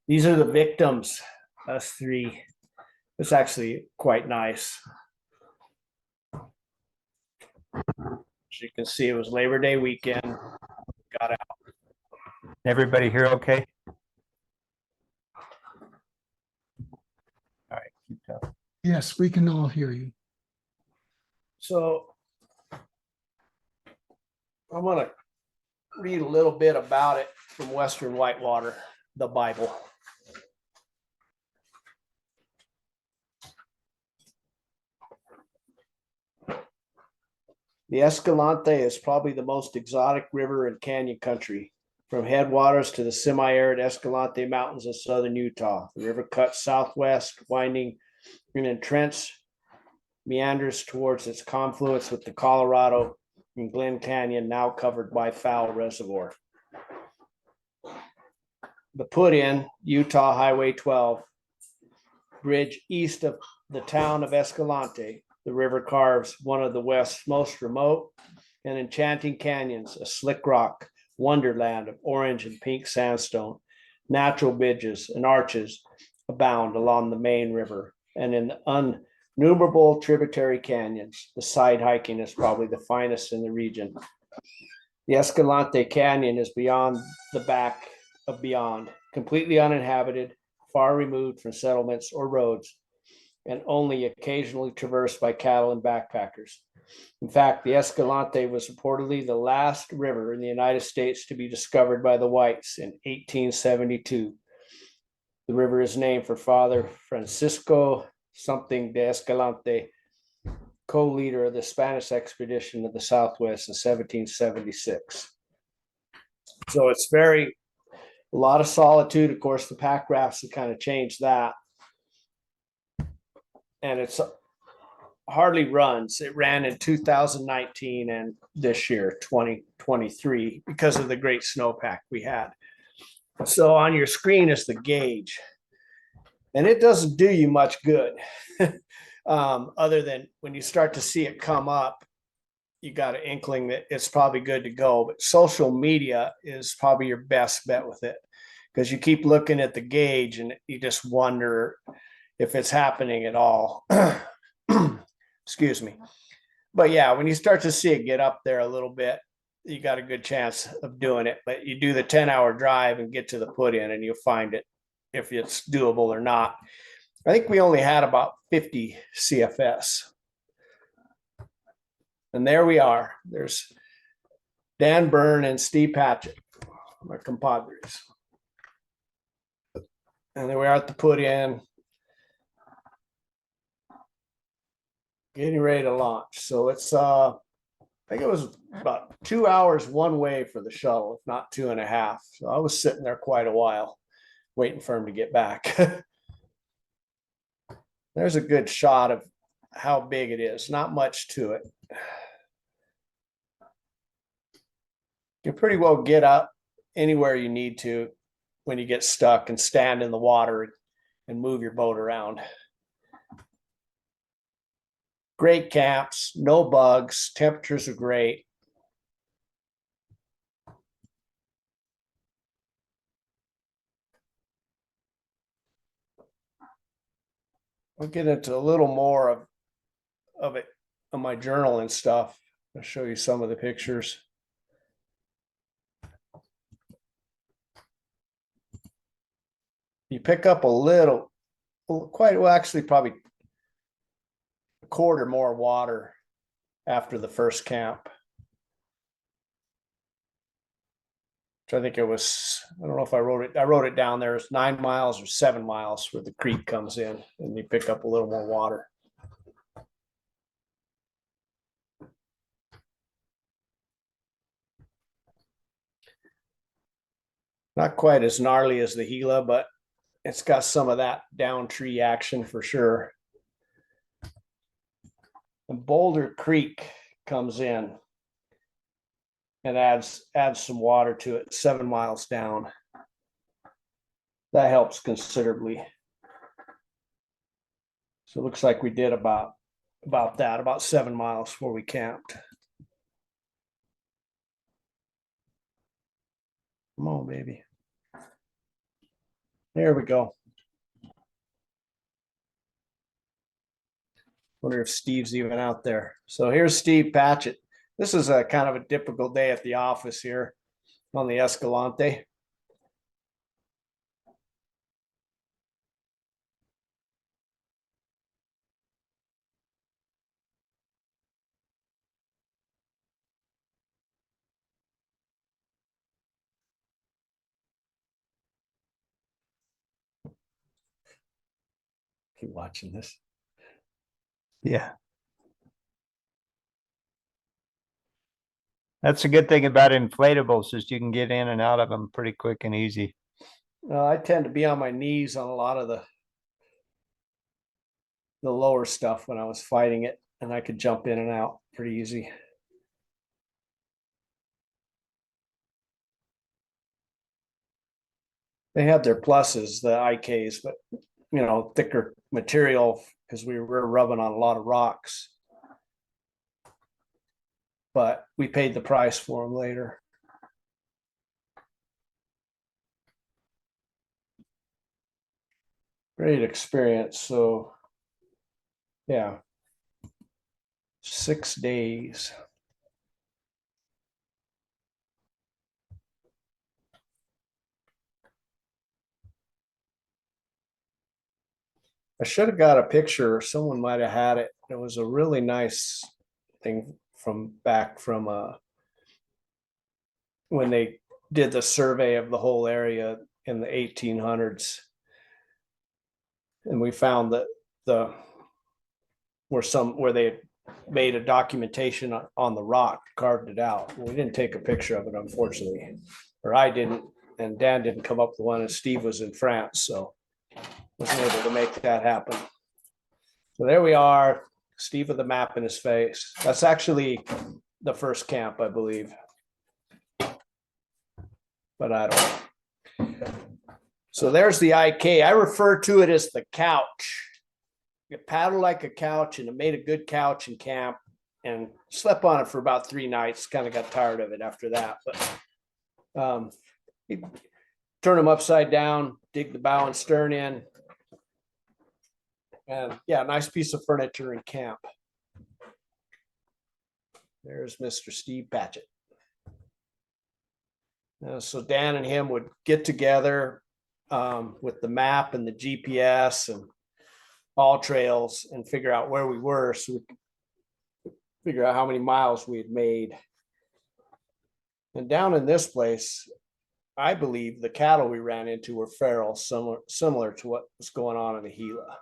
These are the victims, us three. It's actually quite nice. As you can see, it was Labor Day weekend. Got out. Everybody here okay? All right, keep talking. Yes, we can all hear you. So I'm going to read a little bit about it from Western Whitewater, the Bible. The Escalante is probably the most exotic river in canyon country. From headwaters to the semi-arid Escalante Mountains of southern Utah, the river cuts southwest, winding in entrenched meanders towards its confluence with the Colorado and Glen Canyon, now covered by Foul Reservoir. The put-in Utah Highway 12 bridge east of the town of Escalante, the river carves one of the West's most remote and enchanting canyons, a slick rock wonderland of orange and pink sandstone. Natural bridges and arches abound along the main river, and in the innumerable tributary canyons, the side hiking is probably the finest in the region. The Escalante Canyon is beyond the back of beyond, completely uninhabited, far removed from settlements or roads, and only occasionally traversed by cattle and backpackers. In fact, the Escalante was reportedly the last river in the United States to be discovered by the whites in 1872. The river is named for Father Francisco something de Escalante, co-leader of the Spanish expedition of the Southwest in 1776. So it's a lot of solitude. Of course, the pack rafts have kind of changed that. And it's hardly runs. It ran in 2019 and this year, 2023, because of the great snowpack we had. So on your screen is the gauge. And it doesn't do you much good. Other than when you start to see it come up, you got an inkling that it's probably good to go. But social media is probably your best bet with it, because you keep looking at the gauge and you just wonder if it's happening at all. Excuse me. But yeah, when you start to see it get up there a little bit, you got a good chance of doing it. But you do the 10-hour drive and get to the put-in and you'll find it if it's doable or not. I think we only had about 50 CFS. And there we are. There's Dan Byrne and Steve Patchett, my compadres. And then we are at the put-in, getting ready to launch. So it's I think it was about 2 hours one way for the shuttle, if not 2.5. So I was sitting there quite a while waiting for him to get back. There's a good shot of how big it is. Not much to it. You pretty well get up anywhere you need to when you get stuck and stand in the water and move your boat around. Great camps, no bugs, temperatures are great. I'll get into a little more of it on my journal and stuff. I'll show you some of the pictures. You pick up a little, quite well, actually probably a quarter more water after the first camp. Which I think it was, I don't know if I wrote it down there. It's 9 miles or 7 miles where the creek comes in and you pick up a little more water. Not quite as gnarly as the Gila, but it's got some of that down tree action for sure. And Boulder Creek comes in and adds some water to it 7 miles down. That helps considerably. So it looks like we did about 7 miles before we camped. Come on, baby. There we go. Wonder if Steve's even out there. So here's Steve Patchett. This is a kind of a typical day at the office here on the Escalante. Keep watching this. Yeah. That's a good thing about inflatables is you can get in and out of them pretty quick and easy. I tend to be on my knees on a lot of the lower stuff when I was fighting it, and I could jump in and out pretty easy. They had their pluses, the IKs, but thicker material because we were rubbing on a lot of rocks. But we paid the price for them later. Great experience. So, yeah, 6 days. I should have got a picture. Someone might have had it. It was a really nice thing from when they did the survey of the whole area in the 1800s. And we found that where they made a documentation on the rock, carved it out. We didn't take a picture of it, unfortunately, or I didn't, and Dan didn't come up with one, and Steve was in France, so wasn't able to make that happen. So there we are, Steve with the map in his face. That's actually the first camp, I believe, but I don't know. So there's the IK. I refer to it as the couch. It paddled like a couch, and it made a good couch in camp, and slept on it for about 3 nights. Kind of got tired of it after that, but turn them upside down, dig the bow and stern in, and yeah, nice piece of furniture in camp. There's Mr. Steve Patchett. So Dan and him would get together with the map and the GPS and all trails and figure out where we were, so we could figure out how many miles we had made. And down in this place, I believe the cattle we ran into were feral, similar to what was going on in the Gila.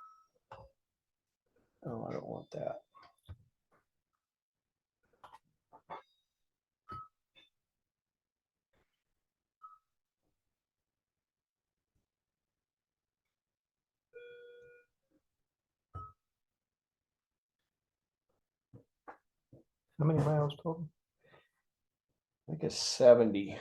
Oh, I don't want that. How many miles total? I think it's 70.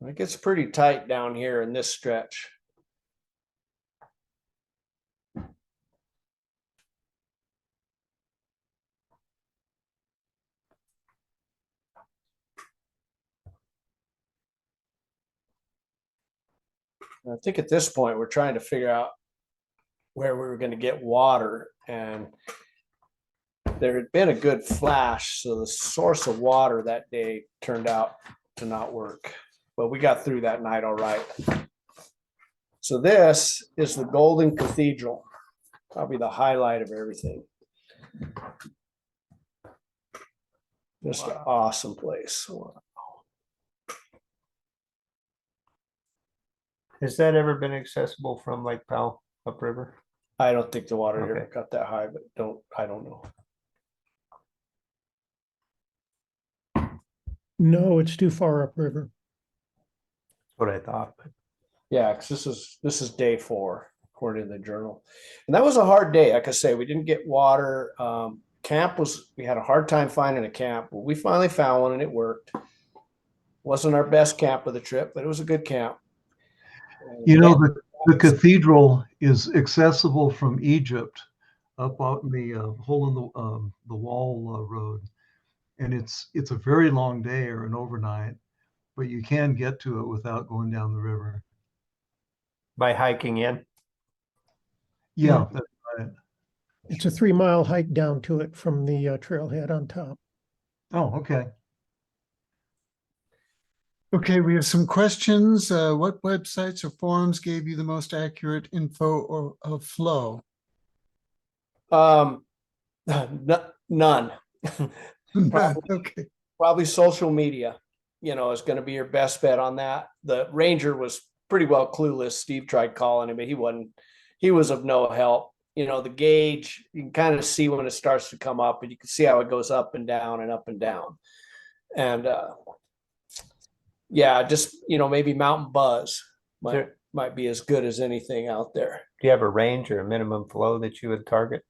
It gets pretty tight down here in this stretch. I think at this point we're trying to figure out where we were going to get water, and there had been a good flash, so the source of water that day turned out to not work, but we got through that night all right. So this is the Golden Cathedral, probably the highlight of everything. Just an awesome place. Has that ever been accessible from Lake Powell upriver? I don't think the water Okay. ever got that high, but I don't know. No, it's too far upriver. That's what I thought. But Yeah, because this is day 4 according to the journal, and that was a hard day. Like I say, we didn't get water. We had a hard time finding a camp, but we finally found one and it worked. Wasn't our best camp of the trip, but it was a good camp. You know, the cathedral is accessible from Egypt up out in the hole in the wall road, and it's a very long day or an overnight, but you can get to it without going down the river. By hiking in. Yeah, Yeah. that's right. It's a 3 mile hike down to it from the trailhead on top. Oh, okay. Okay, we have some questions. What websites or forums gave you the most accurate info or of flow? None. Probably, Okay, probably social media, is going to be your best bet on that. The ranger was pretty well clueless. Steve tried calling him, but he was of no help. The gauge, you can kind of see when it starts to come up, and you can see how it goes up and down and up and down. And yeah, just, maybe Mountain Buzz might be as good as anything out there. Do you have a range or a minimum flow that you would target?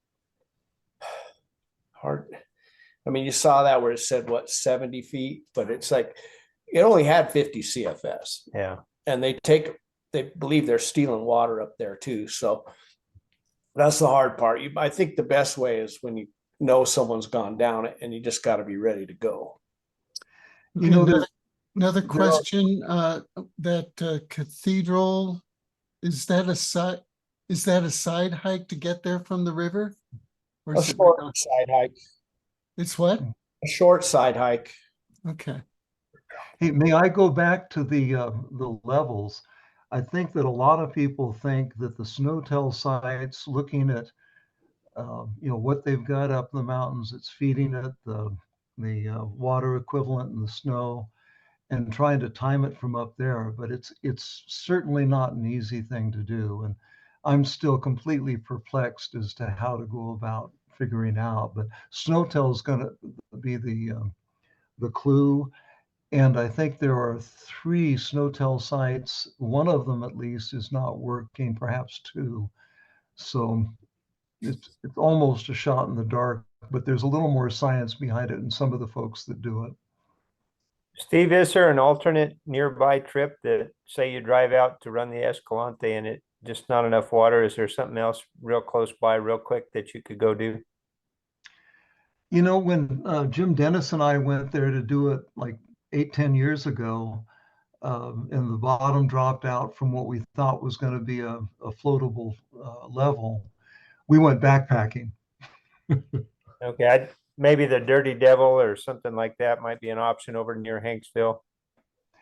Hard. I mean, you saw that where it said, what, 70 feet, but it's like, it only had 50 CFS. Yeah. And they believe they're stealing water up there too. So that's the hard part. I think the best way is when you know someone's gone down it, and you just got to be ready to go. You know, another question, that cathedral, is that a side hike to get there from the river? Or A is it short side hike. It's what? A short side hike. Okay. hey, may I go back to the levels? I think that a lot of people think that the snowtail sites, looking at what they've got up in the mountains, it's feeding it the water equivalent in the snow, and trying to time it from up there. But it's certainly not an easy thing to do, and I'm still completely perplexed as to how to go about figuring out. But snowtail is going to be the clue. And I think there are 3 snowtail sites. One of them, at least, is not working, perhaps 2. So it's almost a shot in the dark, but there's a little more science behind it in some of the folks that do it. Steve, is there an alternate nearby trip that, say you drive out to run the Escalante and it just not enough water? Is there something else real close by, real quick that you could go do? When Jim Dennis and I went there to do it like 8-10 years ago, and the bottom dropped out from what we thought was going to be a floatable level, we went backpacking. Okay, maybe the Dirty Devil or something like that might be an option over near Hanksville.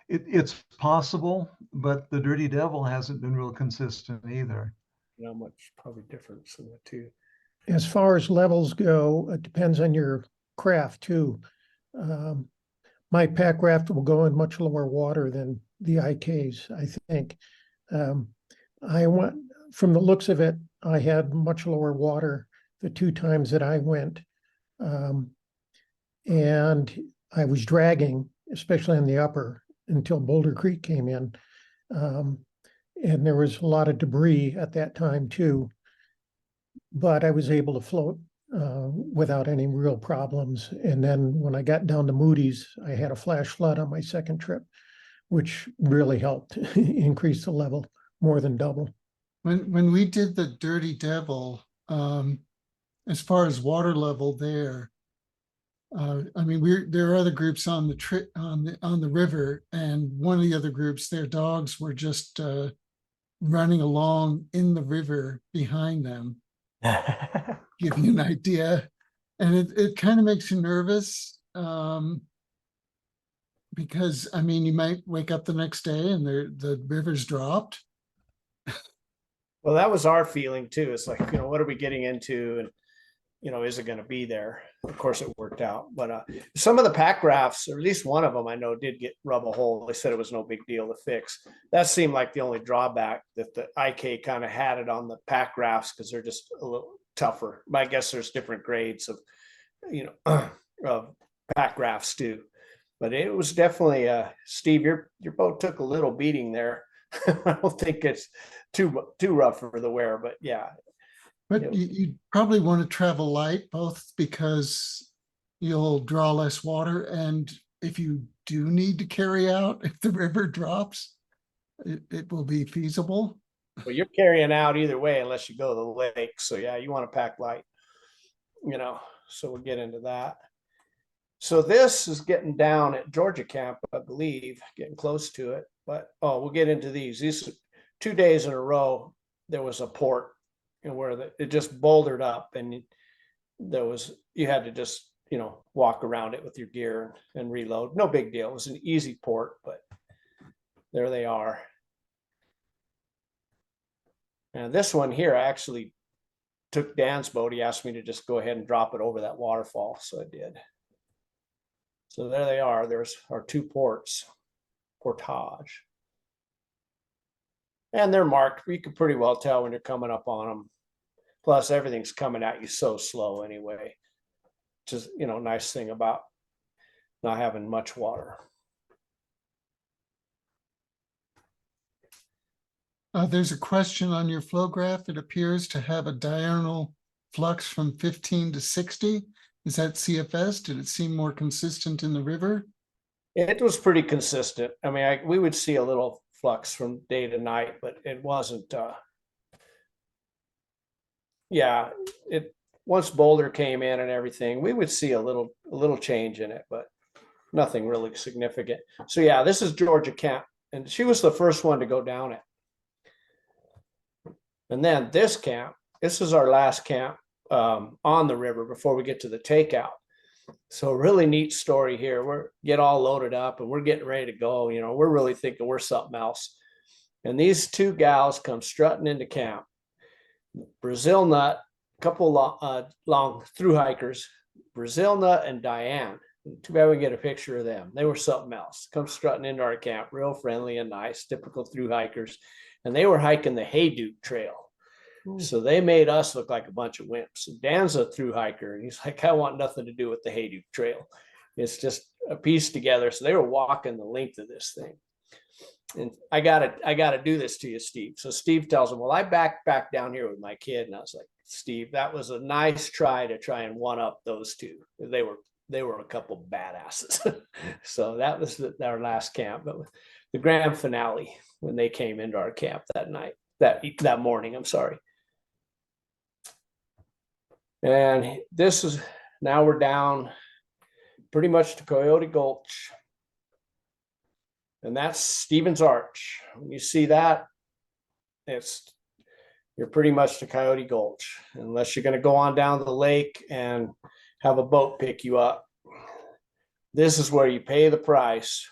It's possible, but the Dirty Devil hasn't been real consistent either. Not much probably difference in the two. As far as levels go, it depends on your craft too. My pack raft will go in much lower water than the IKs, I think. I went, from the looks of it, I had much lower water the 2 times that I went. And I was dragging, especially in the upper, until Boulder Creek came in. And there was a lot of debris at that time too. But I was able to float without any real problems. And then when I got down to Moody's, I had a flash flood on my second trip, which really helped increase the level more than double. When we did the Dirty Devil, as far as water level there, I mean, there are other groups on the on the river, and one of the other groups, their dogs were just running along in the river behind them. Give you an idea, and it kind of makes you nervous, because I mean, you might wake up the next day and the river's dropped. Well, that was our feeling too. It's like, what are we getting into? And, is it going to be there? Of course it worked out. But some of the pack rafts, or at least one of them I know, did rub a hole. They said it was no big deal to fix. That seemed like the only drawback, that the IK kind of had it on the pack rafts because they're just a little tougher. But I guess there's different grades of, of pack rafts too. But it was definitely, Steve, your boat took a little beating there. I don't think it's too rough for the wear, but yeah. But you probably want to travel light, both because you'll draw less water, and if you do need to carry out, if the river drops, it will be feasible. Well, you're carrying out either way unless you go to the lake. So yeah, you want to pack light, so we'll get into that. So this is getting down at Georgia Camp, I believe, getting close to it. But oh, we'll get into these. These 2 days in a row, there was a port and where it just bouldered up, and you had to just walk around it with your gear and reload. No big deal. It was an easy port, but there they are. And this one here, I actually took Dan's boat. He asked me to just go ahead and drop it over that waterfall, so I did. So there they are. There's our 2 portage. And they're marked. You can pretty well tell when you're coming up on them. Plus, everything's coming at you so slow anyway. Just, nice thing about not having much water. There's a question on your flow graph. It appears to have a diurnal flux from 15 to 60. Is that CFS? Did it seem more consistent in the river? It was pretty consistent. I mean, we would see a little flux from day to night, but it wasn't. Once Boulder came in and everything, we would see a little change in it, but nothing really significant. So yeah, this is Georgia Camp, and she was the first one to go down it. And then this is our last camp on the river before we get to the takeout. So really neat story here. We're get all loaded up and we're getting ready to go. We're really thinking we're something else. And these 2 gals come strutting into camp. Brazil Nut, a couple long through hikers, Brazil Nut and Diane. Too bad we can get a picture of them. They were something else. Come strutting into our camp, real friendly and nice, typical through hikers. And they were hiking the Hayduke Trail. So they made us look like a bunch of wimps. And Dan's a through hiker, and he's like, I want nothing to do with the Hayduke Trail. It's just a piece together. So they were walking the length of this thing. And I gotta do this to you, Steve. So Steve tells him, well, I back down here with my kid. And I was like, Steve, that was a nice try and one up those 2. They were a couple badasses. So that was our last camp. But the grand finale when they came into our camp that night, that morning, I'm sorry. And this is, now we're down pretty much to Coyote Gulch. And that's Stevens Arch. When you see that, you're pretty much to Coyote Gulch, unless you're going to go on down to the lake and have a boat pick you up. This is where you pay the price,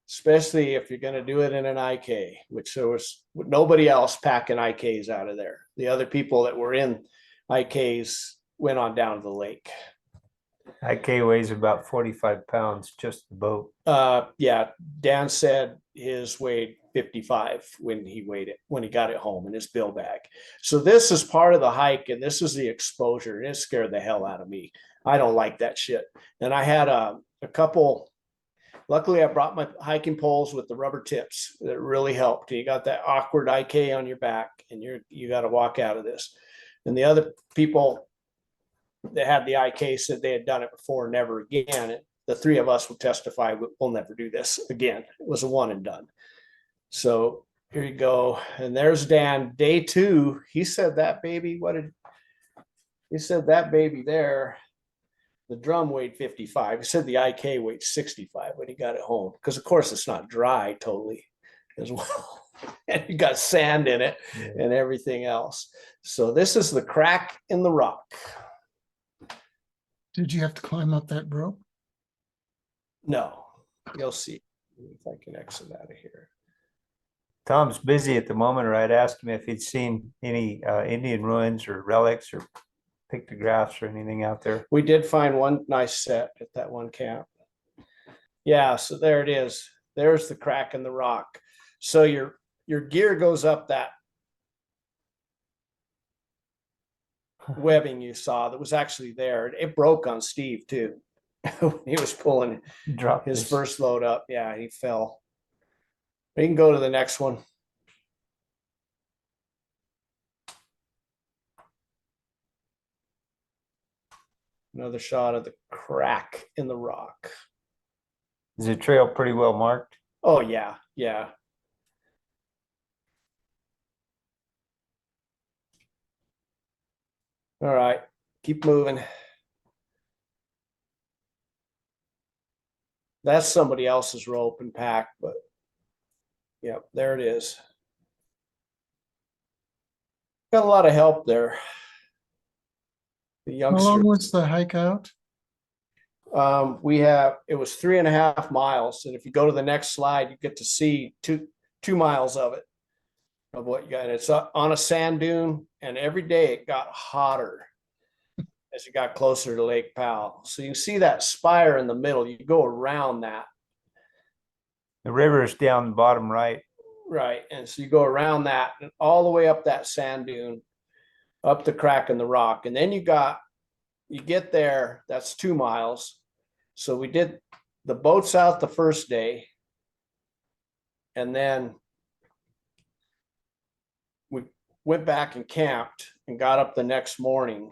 especially if you're going to do it in an IK, which there was nobody else packing IKs out of there. The other people that were in IKs went on down to the lake. IK weighs about 45 pounds, just the boat. Yeah, Dan said his weighed 55 when he got it home in his bill bag. So this is part of the hike, and this is the exposure. It scared the hell out of me. I don't like that shit. And I had a couple. Luckily, I brought my hiking poles with the rubber tips. That really helped. You got that awkward IK on your back, and you got to walk out of this. And the other people that had the IK said they had done it before, never again. The 3 of us will testify we'll never do this again. It was a one and done. So here you go. And there's Dan, day 2. He said that baby, he said that baby there, the drum weighed 55. He said the IK weighed 65 when he got it home. Because of course it's not dry totally as well. And you got sand in it and everything else. So this is the crack in the rock. Did you have to climb up that rope? No, you'll see if I can exit out of here. Tom's busy at the moment, or I'd asked him if he'd seen any Indian ruins or relics or pictographs or anything out there. We did find one nice set at that one camp. Yeah, so there it is. There's the crack in the rock. So your gear goes up that webbing you saw that was actually there. It broke on Steve too. He was pulling his first load up. Yeah, he fell. We can go to the next one. Another shot of the crack in the rock. Is the trail pretty well marked? Oh yeah, yeah. All right, keep moving. That's somebody else's rope and pack, but yeah, there it is. Got a lot of help there. The How long youngster, was the hike out? it was 3.5 miles. And if you go to the next slide, you get to see 2 miles of it, of what you got. And it's on a sand dune, and every day it got hotter as you got closer to Lake Powell. So you see that spire in the middle, you go around that. The river is down the bottom right. Right. And so you go around that and all the way up that sand dune, up the crack in the rock. And then you get there, that's 2 miles. So we did the boats out the first day. And then we went back and camped and got up the next morning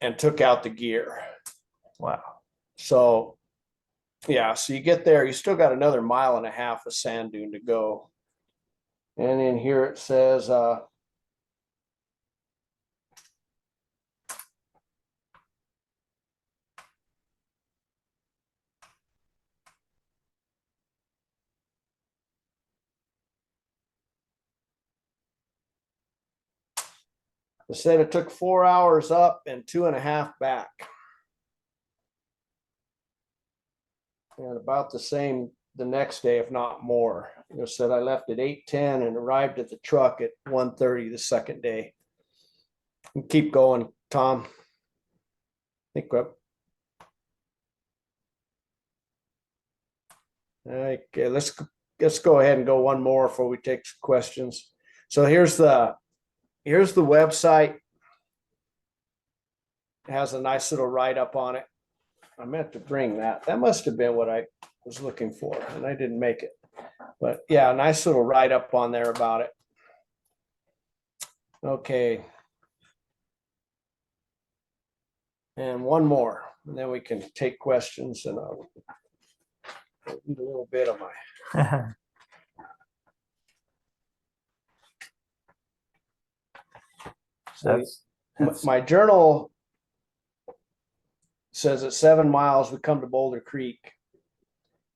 and took out the gear. Wow. So yeah, so you get there, you still got another 1.5 miles of sand dune to go. And in here it says, it said it took 4 hours up and 2.5 back. And about the same the next day, if not more. It said I left at 8:10 and arrived at the truck at 1:30 the second day. And keep going, Tom. Think up. Okay, let's go ahead and go one more before we take questions. So here's the website. It has a nice little write-up on it. I meant to bring that. That must have been what I was looking for, and I didn't make it. But yeah, a nice little write-up on there about it. Okay. And one more, and then we can take questions, and I'll eat a little bit of my. So my journal says at 7 miles, we come to Boulder Creek.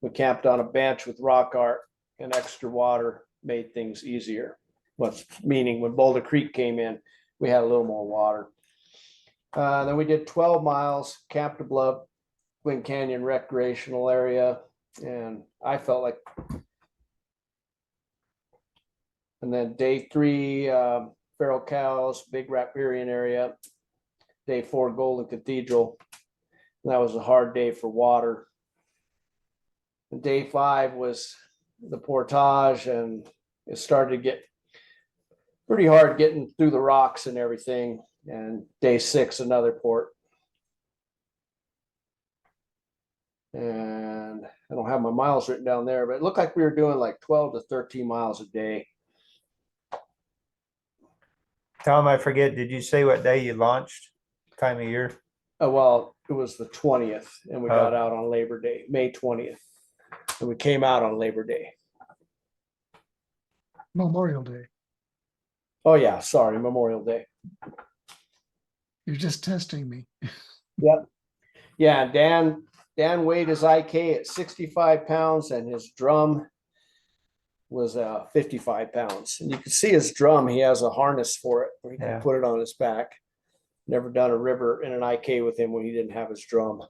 We camped on a bench with rock art, and extra water made things easier. What's meaning when Boulder Creek came in, we had a little more water. Then we did 12 miles, camped above Gwin Canyon recreational area. And I felt like, and then day 3, feral cows, big riparian area. Day 4, Golden Cathedral. And that was a hard day for water. And day 5 was the portage, and it started to get pretty hard getting through the rocks and everything. And day 6, another port. And I don't have my miles written down there, but it looked like we were doing like 12 to 13 miles a day. Tom, I forget, did you say what day you launched? Time of year? Well, it was the 20th, and we got out on Labor Day, May 20th. And we came out on Labor Day. Memorial Day. Oh yeah, sorry, Memorial Day. You're just testing me. Yep. Yeah, Dan weighed his IK at 65 pounds, and his drum was 55 pounds. And you can see his drum, he has a harness for it where he can put it on his back. Never done a river in an IK with him when he didn't have his drum.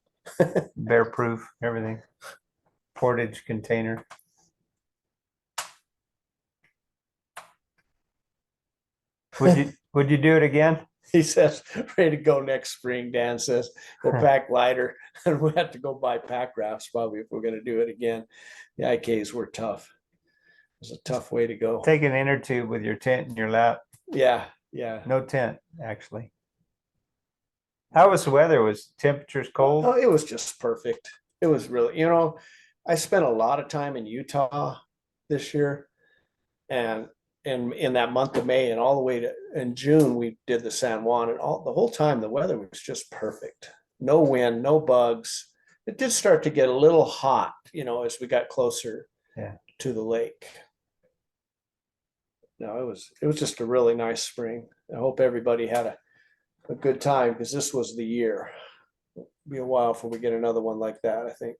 Bear proof, everything. Portage container. Would you do it again? He says, ready to go next spring. Dan says, we'll pack lighter, and we have to go buy pack rafts probably if we're going to do it again. The IKs were tough. It was a tough way to go. Take an inner tube with your tent in your lap. Yeah. No tent, actually. How was the weather? Was temperatures cold? Oh, it was just perfect. It was really, I spent a lot of time in Utah this year, and in that month of May and all the way to in June, we did the San Juan, and the whole time the weather was just perfect. No wind, no bugs. It did start to get a little hot, as we got closer to the lake. No, it was just a really nice spring. I hope everybody had a good time, because this was the year. Be a while before we get another one like that, I think.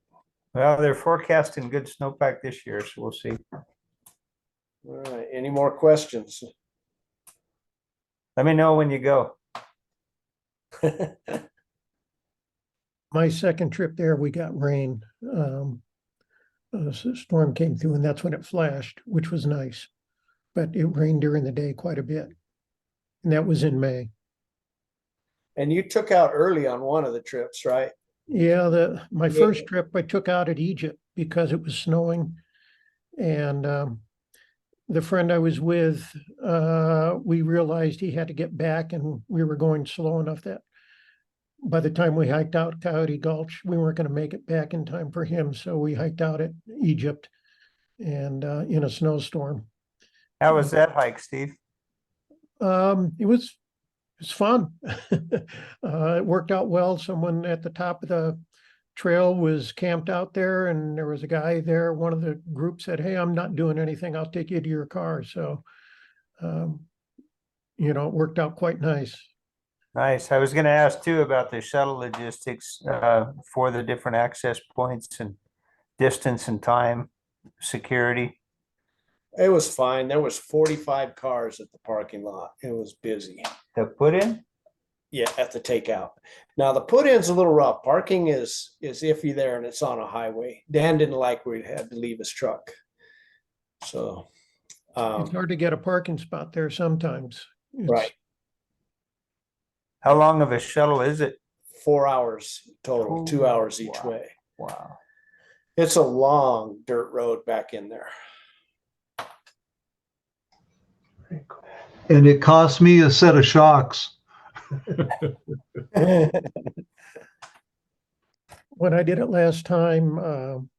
Well, they're forecasting good snowpack this year, so we'll see. All right, any more questions? Let me know when you go. My second trip there, we got rain. A storm came through and that's when it flashed, which was nice. But it rained during the day quite a bit. And that was in May. And you took out early on one of the trips, right? Yeah, my Yeah. first trip I took out at Egypt because it was snowing. And the friend I was with, we realized he had to get back and we were going slow enough that by the time we hiked out Coyote Gulch, we weren't going to make it back in time for him. So we hiked out at Egypt and in a snowstorm. How was that hike, Steve? It was fun. It worked out well. Someone at the top of the trail was camped out there and there was a guy there. One of the group said, "Hey, I'm not doing anything. I'll take you to your car." So, it worked out quite nice. Nice. I was going to ask too about the shuttle logistics for the different access points and distance and time, security. It was fine. There was 45 cars at the parking lot. It was busy. The put in? Yeah, at the takeout. Now the put-in's a little rough. Parking is iffy there and it's on a highway. Dan didn't like where he had to leave his truck. So It's hard to get a parking spot there sometimes. right. How long of a shuttle is it? 4 hours total, 2 hours each Wow. way. Wow. It's a long dirt road back in there. And it cost me a set of shocks. When I did it last time,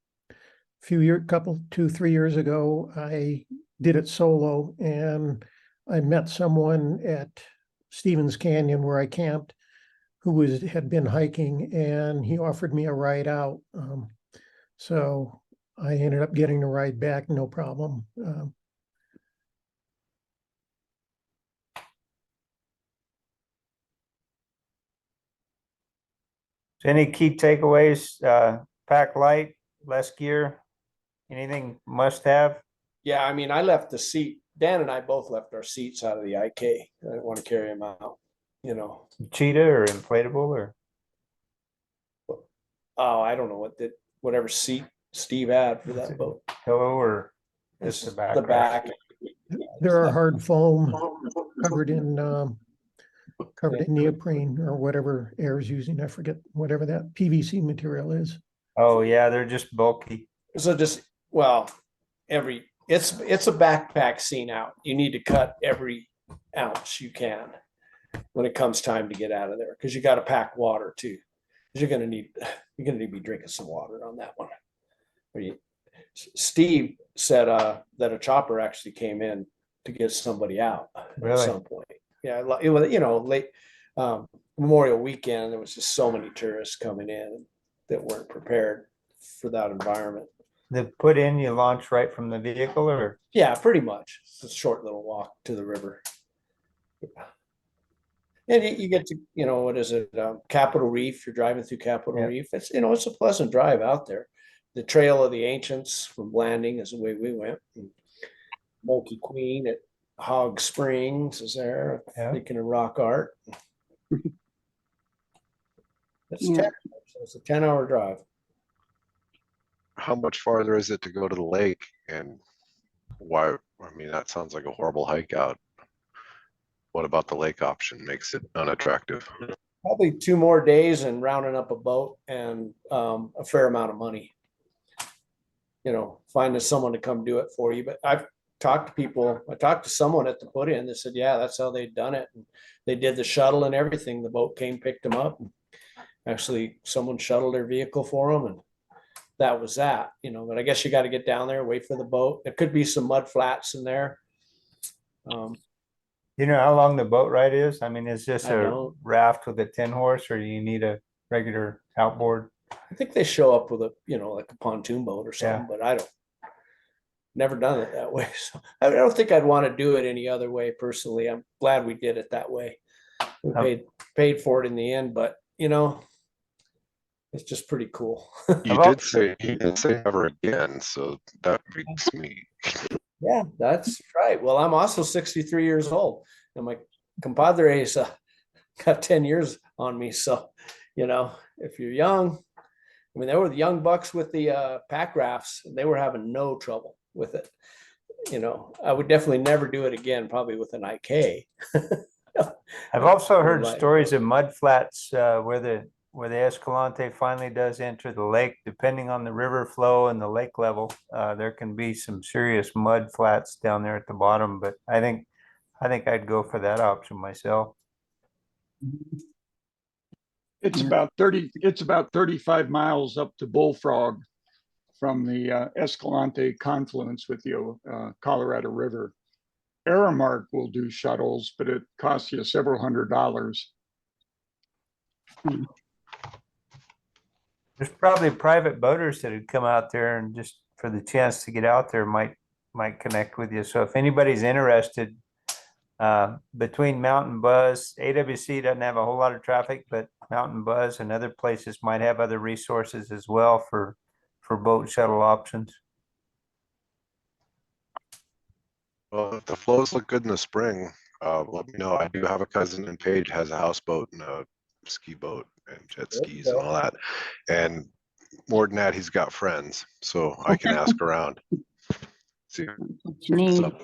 two, 3 years ago, I did it solo and I met someone at Stevens Canyon where I camped who had been hiking and he offered me a ride out. So I ended up getting a ride back, no problem. Any key takeaways? Pack light, less gear, anything must have? Yeah, I mean, I left the seat. Dan and I both left our seats out of the IK. I didn't want to carry them out, Cheetah or inflatable or? Oh, I don't know whatever seat Steve had for that boat. Pillow or It's just the back? the back. There are hard foam covered in neoprene or whatever Air's using. I forget whatever that PVC material is. Oh yeah, they're just bulky. So it's a backpack scene out. You need to cut every ounce you can when it comes time to get out of there because you got to pack water too. Because you're gonna need to be drinking some water on that one. Steve said that a chopper actually came in to get somebody out Really? at some point. Yeah, it was late Memorial weekend. There was just so many tourists coming in that weren't prepared for that environment. The put in, you launch right from the vehicle or? Yeah, pretty much. It's a short little walk to the river. Yeah. And you get to, what is it? Capitol Reef. You're driving through Capitol Yeah. Reef. It's, it's a pleasant drive out there. The Trail of the Ancients from Blanding is the way we went. Monkey Queen at Hog Springs is there. Yeah. Speaking of rock art. It's Yeah. it's a 10-hour drive. How much farther is it to go to the lake? And why? I mean, that sounds like a horrible hike out. What about the lake option makes it unattractive? Probably 2 more days and rounding up a boat and a fair amount of money. Finding someone to come do it for you. But I've talked to people. I talked to someone at the put in that said, yeah, that's how they'd done it. And they did the shuttle and everything. The boat came, picked them up. And actually, someone shuttled their vehicle for them. And that was that, but I guess you got to get down there, wait for the boat. There could be some mud flats in there. You know how long the boat ride is? I mean, is this I a don't. raft with a 10 horse or do you need a regular outboard? I think they show up with a, like a pontoon boat or something, but I don't, never done it that way. So I don't think I'd want to do it any other way personally. I'm glad we did it that way. We paid for it in the end, but It's just pretty cool. You I've did say, he didn't say never again, so that makes me, Yeah, that's right. Well, I'm also 63 years old, and my compadre's got 10 years on me. So, if you're young, I mean, they were the young bucks with the pack rafts. They were having no trouble with it. I would definitely never do it again, probably with an IK. I've also heard Like- stories of mud flats where the Escalante finally does enter the lake. Depending on the river flow and the lake level, there can be some serious mud flats down there at the bottom. But I think I'd go for that option myself. It's about 35 miles up to Bullfrog from the Escalante confluence with the Colorado River. Aramark will do shuttles, but it costs you several $100s. There's probably private boaters that would come out there and just for the chance to get out there might connect with you. So if anybody's interested, between Mountain Buzz, AWC doesn't have a whole lot of traffic, but Mountain Buzz and other places might have other resources as well for boat shuttle options. well, if the flows look good in the spring, let me know. I do have a cousin in Page has a houseboat and a ski boat and jet There you skis and go. all that. And more than that, he's got friends, so I can ask around. See What you what's need. up.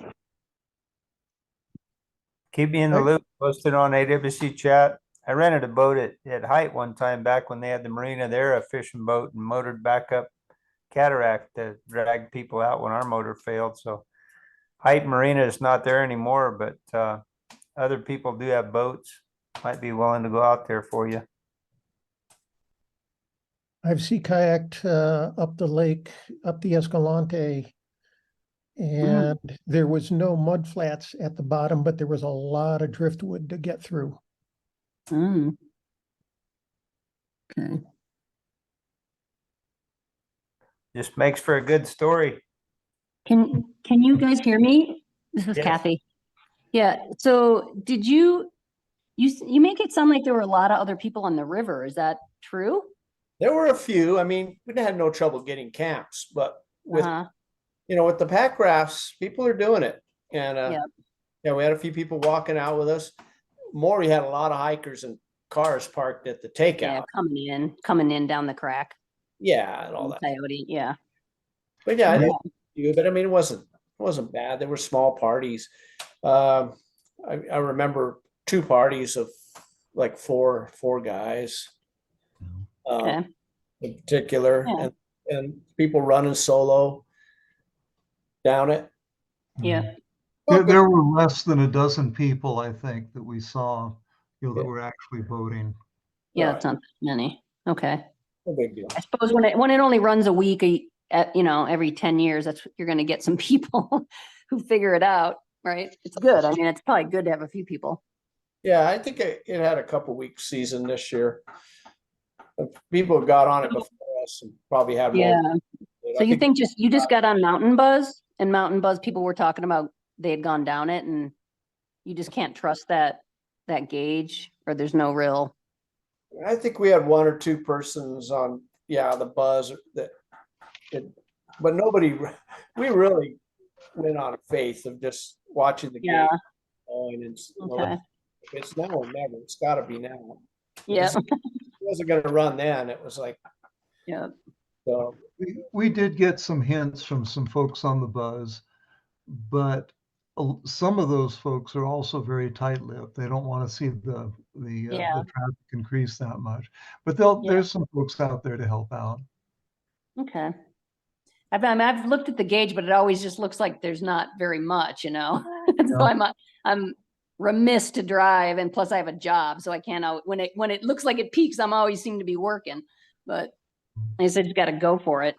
Keep me in the loop, post it on AWC chat. I rented a boat at Height one time back when they had the marina there, a fishing boat, and motored back up Cataract to drag people out when our motor failed. So Height Marina is not there anymore, but other people do have boats, might be willing to go out there for you. I've sea kayaked up the lake, up the Escalante. And there was no mud flats at the bottom, but there was a lot of driftwood to get through. Mm. Okay. Just makes for a good story. Can you guys hear me? This is Yes. Kathy. Yeah. So did you make it sound like there were a lot of other people on the river? Is that true? There were a few. I mean, we had no trouble getting camps, but with Uh-huh. with the pack rafts, people are doing it. And Yep. yeah, we had a few people walking out with us. More, we had a lot of hikers and cars parked at the takeout. Yeah, coming in down the crack. Yeah, and all that. Coyote. Yeah. But yeah, I Yeah. did a few, but I mean, it wasn't bad. There were small parties. I remember 2 parties of like four guys. Okay. In particular, Yeah. and people running solo down it. Yeah. There were less than a dozen people, I think, that we saw, that were actually boating. Yeah. Right. It's not many. Okay. No big deal. I suppose when it only runs a week, every 10 years, you're going to get some people who figure it out, right? It's good. I mean, it's probably good to have a few people. Yeah, I think it had a couple weeks season this year. People got on it before us and probably had more. Yeah. I So you think you just got on Mountain Buzz, and Mountain Buzz people were talking about they had gone down it, and you just can't trust that gauge, or there's no real. I think we had 1 or 2 persons on, the Buzz but nobody. We really went on a faith of just watching the Yeah. game going, and Okay. if it's now or never. It's got to be now. Yeah. It wasn't going to run then. It was like, Yeah. so We did get some hints from some folks on the Buzz, but some of those folks are also very tight-lipped. They don't want to see the traffic increase that much. But there's some folks out there to help out. Okay. I've looked at the gauge, but it always just looks like there's not very much, So I'm remiss to drive, and plus I have a job, so I can't. When it looks like it peaks, I'm always seem to be working. But I just got to go for it.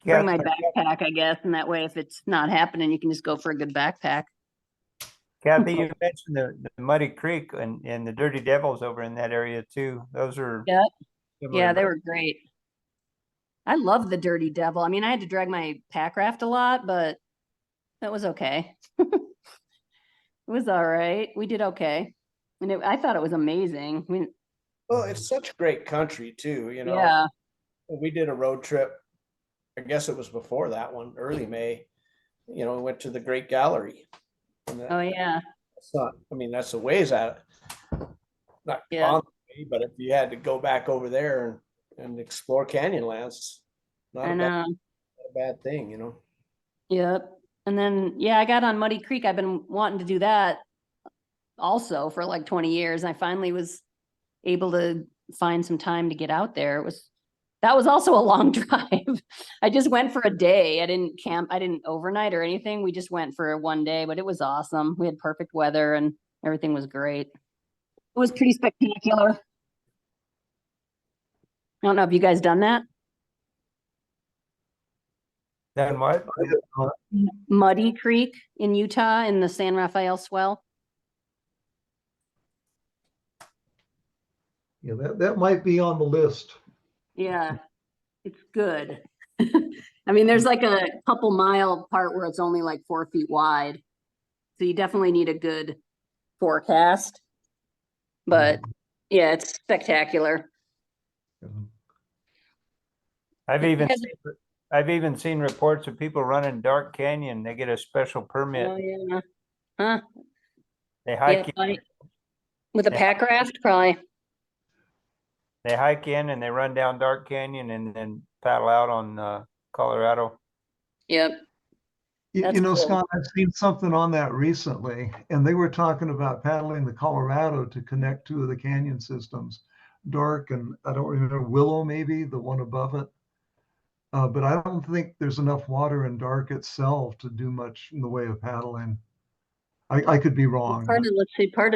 Bring my backpack, I guess, and that way, if it's not happening, you can just go for a good backpack. Kathy, you mentioned the Muddy Creek and the Dirty Devils over in that area too. Those are Yeah. similar. Yeah, they were great. I love the Dirty Devil. I mean, I had to drag my pack raft a lot, but that was okay. It was all right. We did okay. And I thought it was amazing. I mean, Well, it's such great country too, you know. Yeah. We did a road trip. I guess it was before that one, early May. You know, we went to the Great Gallery. And Oh, yeah. that's not, I mean, that's a ways out. Not Yeah. on the way, but if you had to go back over there and explore Canyonlands, not I a bad, know. not a bad thing, you know. Yep. And then, yeah, I got on Muddy Creek. I've been wanting to do that also for like 20 years. I finally was able to find some time to get out there. That was also a long drive. I just went for a day. I didn't camp. I didn't overnight or anything. We just went for one day, but it was awesome. We had perfect weather and everything was great. It was pretty spectacular. I don't know. Have you guys done that? Then what? Muddy Creek in Utah in the San Rafael Swell. Yeah, that might be on the list. Yeah, it's good. I mean, there's like a couple mile part where it's only like 4 feet wide. So you definitely need a good forecast. But yeah, it's spectacular. I've You even guys- I've even seen reports of people running Dark Canyon. They get a special Oh, permit. yeah. Huh? They Yeah, hike in, probably. With a Yeah. pack raft, probably. they hike in and they run down Dark Canyon and then paddle out on Colorado. Yep. You That's know, cool. Scott, I've seen something on that recently, and they were talking about paddling the Colorado to connect two of the canyon systems, Dark and I don't remember, Willow maybe, the one above it. But I don't think there's enough water in Dark itself to do much in the way of paddling. I could be wrong. Part of, let's see, part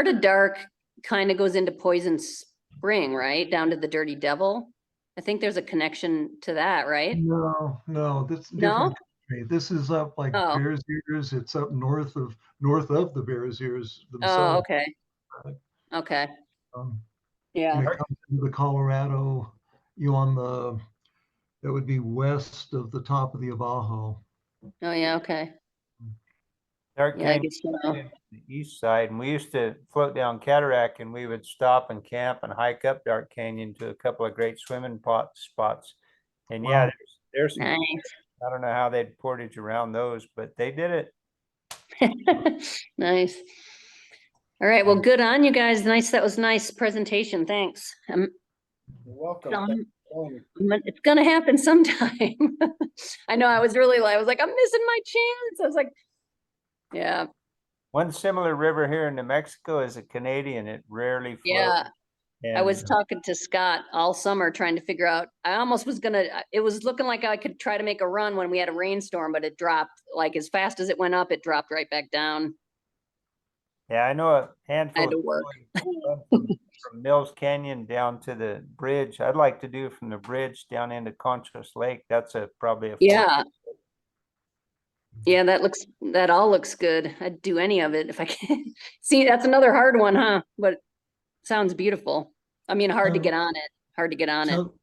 of Dark kind of goes into Poison Spring, right? Down to the Dirty Devil. I think there's a connection to that, right? No, that's No? different country. This is up like Oh. Bears Ears. It's up north of the Bears Ears Oh, themselves. okay. Okay. And Yeah. it comes into the Colorado, that would be west of the top of the Abajo. Oh, yeah. Okay. Dark Yeah, I Canyon guess so. on the east side, and we used to float down Cataract, and we would stop and camp and hike up Dark Canyon to a couple of great swimming spots. And yeah, Wow. there's some, Nice. I don't know how they'd portage around those, but they did it. Nice. All right. Well, good on you guys. Nice. That was nice presentation. Thanks. You're welcome. Done. Thanks for calling. It's gonna happen sometime. I know. I was like, I'm missing my chance. I was like, yeah, One similar river here in New Mexico is a Canadian. It rarely flows. yeah. I was And talking to Scott all summer trying to figure out, I almost was gonna, it was looking like I could try to make a run when we had a rainstorm, but it dropped like as fast as it went up, it dropped right back down. yeah, I know a handful I had of to work. people from Mills Canyon down to the bridge. I'd like to do from the bridge down into Conchos Lake. That's probably a Yeah. Yeah, that all looks good. I'd do any of it if I can. See, that's another hard one, huh? But sounds beautiful. I mean, hard to get on it. Hard to get on it. So